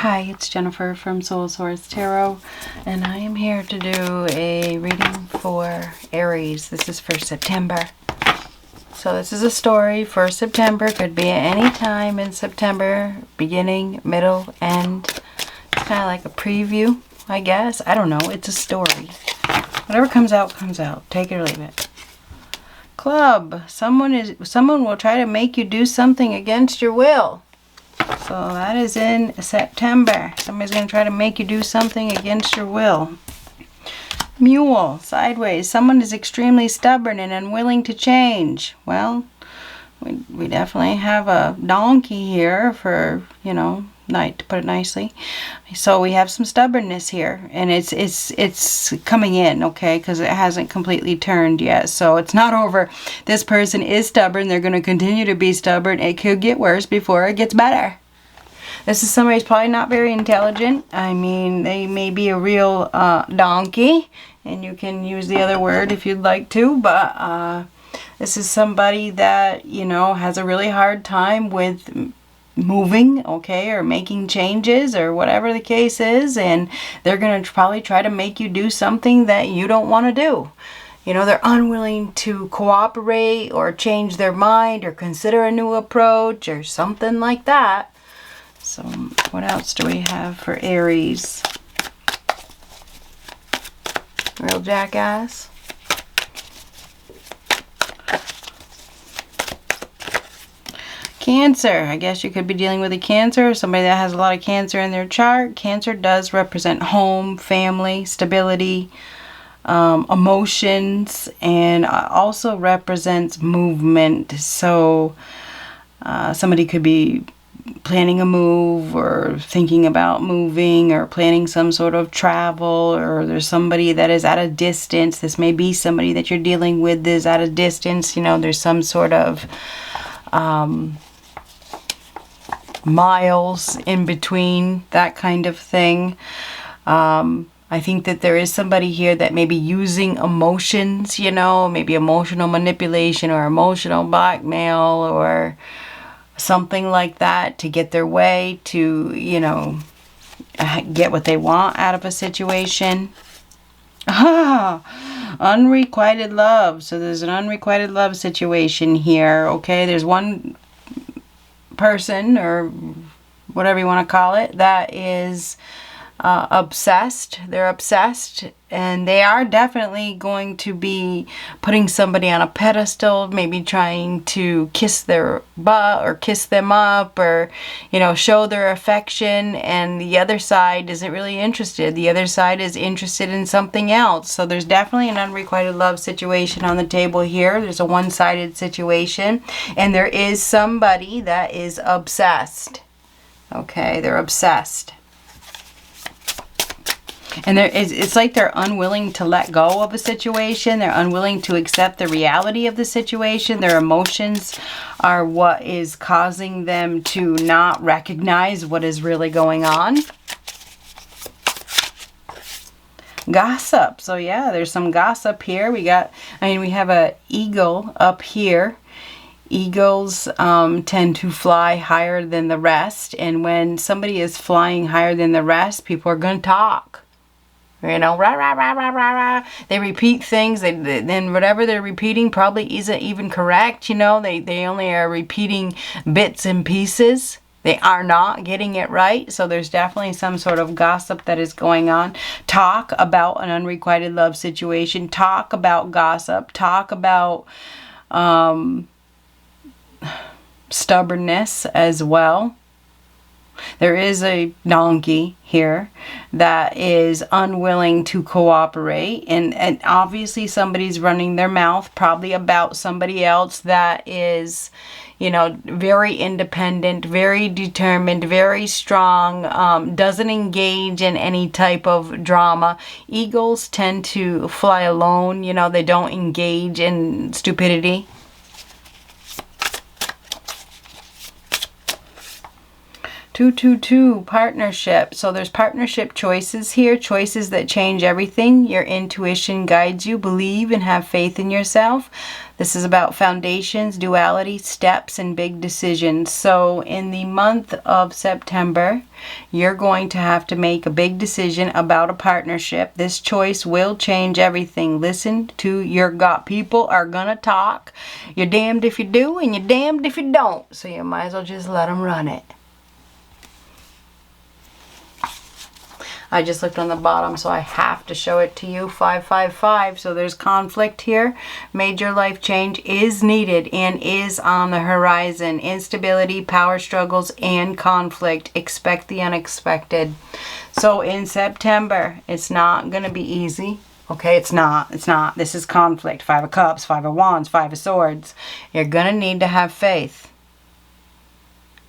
Hi, it's Jennifer from Soul Source Tarot, and I am here to do a reading for Aries. This is for September. So this is a story for September. Could be at any time in September, beginning, middle, end. It's kind of like a preview, I guess. I don't know. It's a story. Whatever comes out, comes out. Take it or leave it. Club. Someone will try to make you do something against your will. So that is in September. Somebody's going to try to make you do something against your will. Mule, sideways. Someone is extremely stubborn and unwilling to change. Well, we definitely have a donkey here for, to put it nicely. So we have some stubbornness here, and it's coming in, okay, because it hasn't completely turned yet. So it's not over. This person is stubborn. They're going to continue to be stubborn. It could get worse before it gets better. This is somebody who's probably not very intelligent. I mean, they may be a real donkey, and you can use the other word if you'd like to, but this is somebody that, has a really hard time with moving, okay, or making changes, or whatever the case is, and they're going to probably try to make you do something that you don't want to do. They're unwilling to cooperate or change their mind or consider a new approach or something like that. So what else do we have for Aries? Real jackass. Cancer. I guess you could be dealing with a Cancer, somebody that has a lot of Cancer in their chart. Cancer does represent home, family, stability, emotions, and also represents movement. So somebody could be planning a move or thinking about moving or planning some sort of travel, or there's somebody that is at a distance. This may be somebody that you're dealing with is at a distance. There's some sort of miles in between, that kind of thing. I think that there is somebody here that may be using emotions, maybe emotional manipulation or emotional blackmail or something like that to get their way, to, get what they want out of a situation. Unrequited love. So there's an unrequited love situation here, okay? There's one person, or whatever you want to call it, that is obsessed. They're obsessed, and they are definitely going to be putting somebody on a pedestal, maybe trying to kiss their butt or kiss them up, or show their affection, and the other side isn't really interested. The other side is interested in something else. So there's definitely an unrequited love situation on the table here. There's a one-sided situation, and there is somebody that is obsessed. Okay, they're obsessed. And it's like they're unwilling to let go of a situation. They're unwilling to accept the reality of the situation. Their emotions are what is causing them to not recognize what is really going on. Gossip. So yeah, there's some gossip here. We have an eagle up here. Eagles tend to fly higher than the rest. And when somebody is flying higher than the rest, people are going to talk. Rah, rah, rah, rah, rah, rah. They repeat things. Then whatever they're repeating probably isn't even correct. They only are repeating bits and pieces. They are not getting it right. So there's definitely some sort of gossip that is going on. Talk about an unrequited love situation. Talk about gossip. Talk about stubbornness as well. There is a donkey here that is unwilling to cooperate, and obviously somebody's running their mouth probably about somebody else that is, very independent, very determined, very strong, doesn't engage in any type of drama. Eagles tend to fly alone, they don't engage in stupidity. 222, partnership. So there's partnership choices here, choices that change everything. Your intuition guides you. Believe and have faith in yourself. This is about foundations, duality, steps, and big decisions. So in the month of September, you're going to have to make a big decision about a partnership. This choice will change everything. Listen to your gut. People are going to talk. You're damned if you do and you're damned if you don't. So you might as well just let them run it. I just looked on the bottom, so I have to show it to you. 555. So there's conflict here. Major life change is needed and is on the horizon. Instability, power struggles, and conflict. Expect the unexpected. So in September, it's not going to be easy. Okay, it's not. This is conflict. 5 of Cups, 5 of Wands, 5 of Swords. You're going to need to have faith.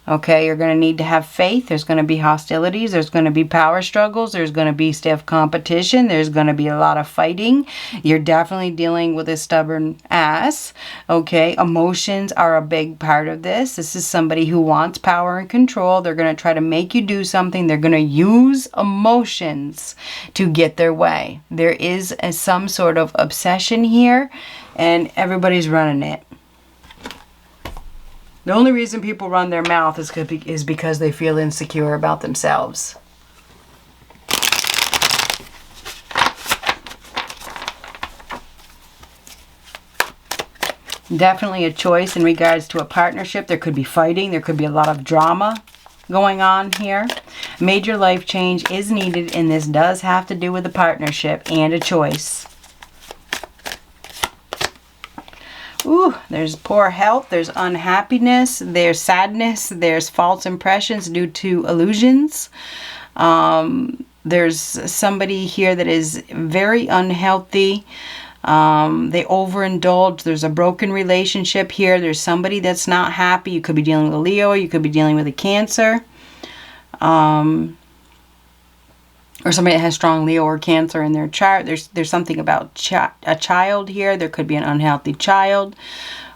Okay, you're going to need to have faith. There's going to be hostilities. There's going to be power struggles. There's going to be stiff competition. There's going to be a lot of fighting. You're definitely dealing with a stubborn ass. Okay, emotions are a big part of this. This is somebody who wants power and control. They're going to try to make you do something. They're going to use emotions to get their way. There is some sort of obsession here, and everybody's running it. The only reason people run their mouth is because they feel insecure about themselves. Definitely a choice in regards to a partnership. There could be fighting. There could be a lot of drama going on here. Major life change is needed, and this does have to do with a partnership and a choice. Ooh, there's poor health, there's unhappiness, there's sadness, there's false impressions due to illusions. There's somebody here that is very unhealthy. They overindulge. There's a broken relationship here. There's somebody that's not happy. You could be dealing with a Leo. You could be dealing with a Cancer. Or somebody that has strong Leo or Cancer in their chart. There's something about a child here. There could be an unhealthy child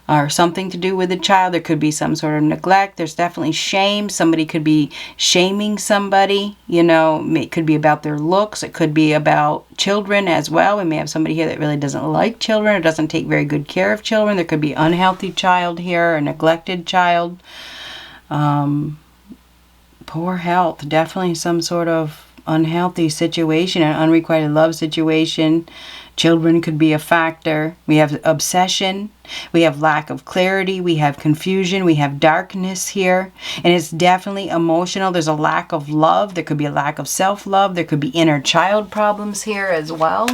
or something to do with the child. There could be some sort of neglect. There's definitely shame. Somebody could be shaming somebody. You know, it could be about their looks. It could be about children as well. We may have somebody here that really doesn't like children or doesn't take very good care of children. There could be an unhealthy child here, a neglected child. Poor health. Definitely some sort of unhealthy situation, an unrequited love situation. Children could be a factor. We have obsession. We have lack of clarity. We have confusion. We have darkness here. And it's definitely emotional. There's a lack of love. There could be a lack of self-love. There could be inner child problems here as well.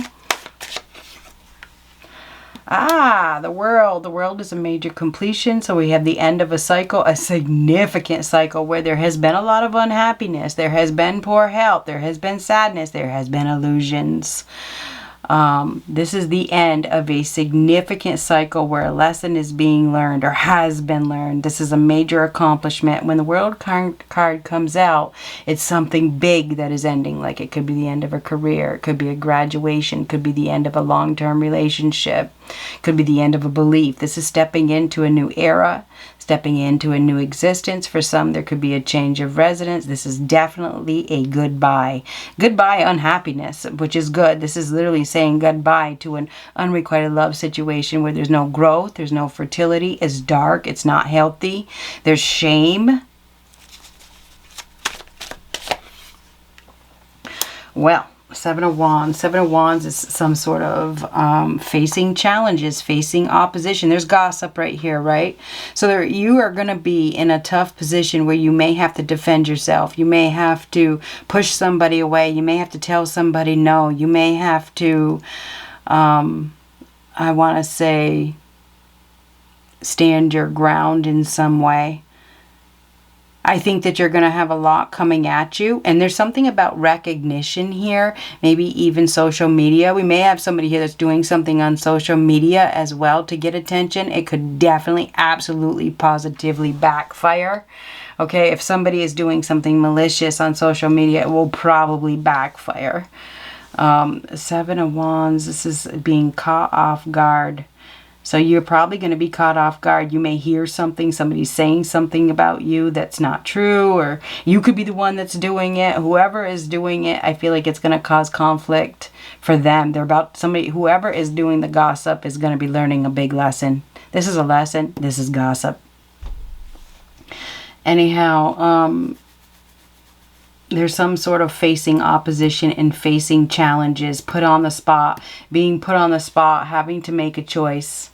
The world. The world is a major completion. So we have the end of a cycle, a significant cycle where there has been a lot of unhappiness. There has been poor health. There has been sadness. There has been illusions. This is the end of a significant cycle where a lesson is being learned or has been learned. This is a major accomplishment. When the world card comes out, it's something big that is ending. Like it could be the end of a career. It could be a graduation. It could be the end of a long-term relationship. It could be the end of a belief. This is stepping into a new era. Stepping into a new existence. For some, there could be a change of residence. This is definitely a goodbye. Goodbye unhappiness, which is good. This is literally saying goodbye to an unrequited love situation where there's no growth, there's no fertility, it's dark, it's not healthy, there's shame. Well, Seven of Wands. Seven of Wands is some sort of facing challenges, facing opposition. There's gossip right here, right? So you are going to be in a tough position where you may have to defend yourself. You may have to push somebody away. You may have to tell somebody no. You may have to, I want to say, stand your ground in some way. I think that you're going to have a lot coming at you. And there's something about recognition here. Maybe even social media. We may have somebody here that's doing something on social media as well to get attention. It could definitely, absolutely, positively backfire. Okay, if somebody is doing something malicious on social media, it will probably backfire. Seven of Wands. This is being caught off guard. So you're probably going to be caught off guard. You may hear something, somebody's saying something about you that's not true, or you could be the one that's doing it. Whoever is doing it, I feel like it's going to cause conflict for them. Whoever is doing the gossip is going to be learning a big lesson. This is a lesson. This is gossip. Anyhow, there's some sort of facing opposition and facing challenges, being put on the spot, having to make a choice.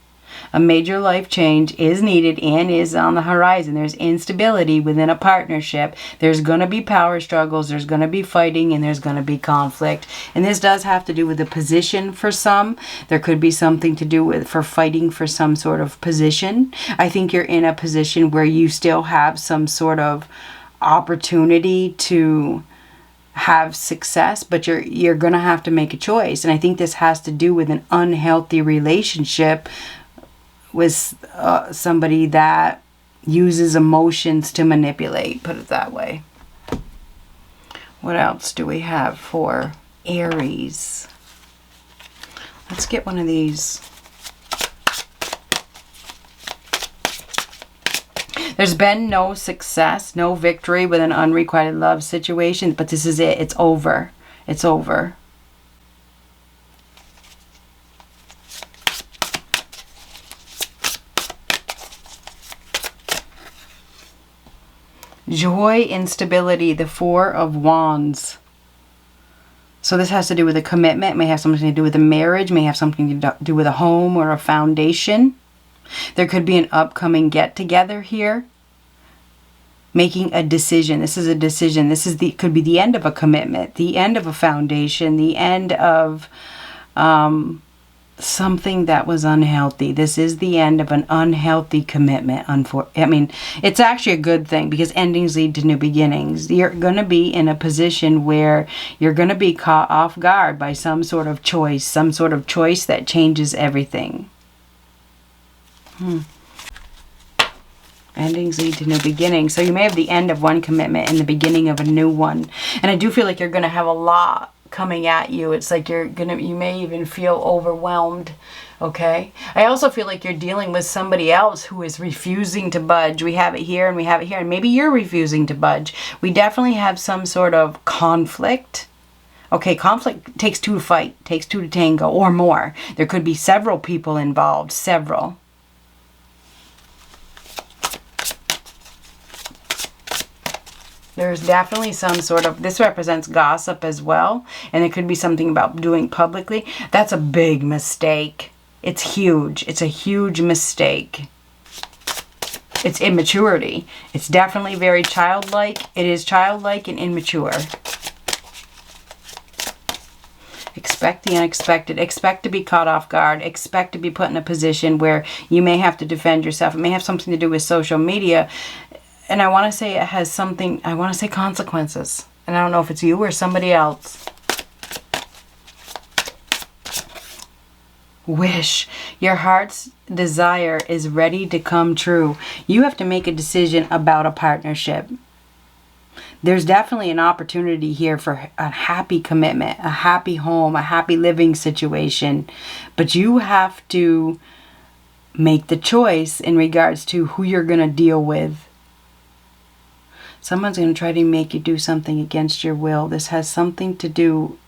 A major life change is needed and is on the horizon. There's instability within a partnership. There's going to be power struggles. There's going to be fighting, and there's going to be conflict. And this does have to do with the position for some. There could be something to do with for fighting for some sort of position. I think you're in a position where you still have some sort of opportunity to have success, but you're going to have to make a choice. And I think this has to do with an unhealthy relationship with somebody that uses emotions to manipulate, put it that way. What else do we have for Aries? Let's get one of these. There's been no success, no victory with an unrequited love situation, but this is it. It's over. It's over. Joy, instability, the Four of Wands. So this has to do with a commitment, may have something to do with a marriage, may have something to do with a home or a foundation. There could be an upcoming get-together here. Making a decision. This is a decision. Could be the end of a commitment, the end of a foundation, the end of something that was unhealthy. This is the end of an unhealthy commitment. I mean, it's actually a good thing because endings lead to new beginnings. You're going to be in a position where you're going to be caught off guard by some sort of choice that changes everything. Endings lead to new beginnings. So you may have the end of one commitment and the beginning of a new one. And I do feel like you're going to have a lot coming at you. It's like you may even feel overwhelmed. Okay. I also feel like you're dealing with somebody else who is refusing to budge. We have it here and we have it here. And maybe you're refusing to budge. We definitely have some sort of conflict. Okay, conflict takes two to fight, takes two to tango or more. There could be several people involved, several. There's definitely some sort of, this represents gossip as well. And it could be something about doing publicly. That's a big mistake. It's huge. It's a huge mistake. It's immaturity. It's definitely very childlike. It is childlike and immature. Expect the unexpected. Expect to be caught off guard. Expect to be put in a position where you may have to defend yourself. It may have something to do with social media. And I want to say it has something, I want to say consequences. And I don't know if it's you or somebody else. Wish. Your heart's desire is ready to come true. You have to make a decision about a partnership. There's definitely an opportunity here for a happy commitment, a happy home, a happy living situation. But you have to make the choice in regards to who you're going to deal with. Someone's going to try to make you do something against your will. This has something to do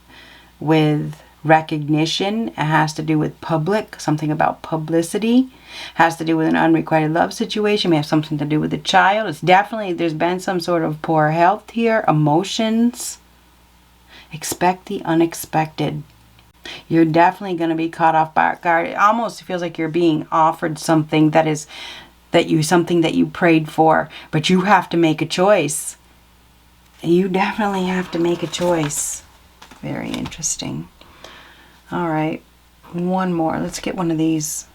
with recognition. It has to do with public, something about publicity. It has to do with an unrequited love situation. It may have something to do with a child. It's definitely, there's been some sort of poor health here. Emotions. Expect the unexpected. You're definitely going to be caught off guard. It almost feels like you're being offered something that is something that you prayed for, but you have to make a choice. You definitely have to make a choice. Very interesting. All right, one more. Let's get one of these.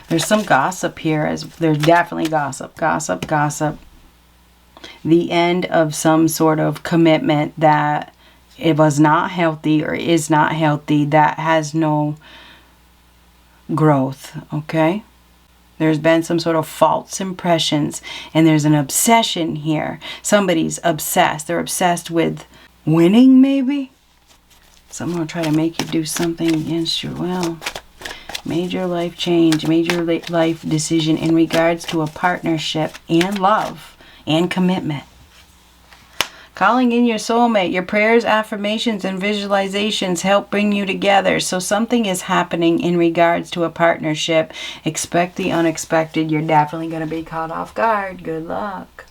There's some gossip here. There's definitely gossip. The end of some sort of commitment that it was not healthy or is not healthy, that has no growth, okay? There's been some sort of false impressions, and there's an obsession here. Somebody's obsessed. They're obsessed with winning maybe. Someone will try to make you do something against your will. Major life change, major life decision in regards to a partnership and love and commitment. Calling in your soulmate. Your prayers, affirmations, and visualizations help bring you together. So something is happening in regards to a partnership. Expect the unexpected. You're definitely going to be caught off guard. Good luck.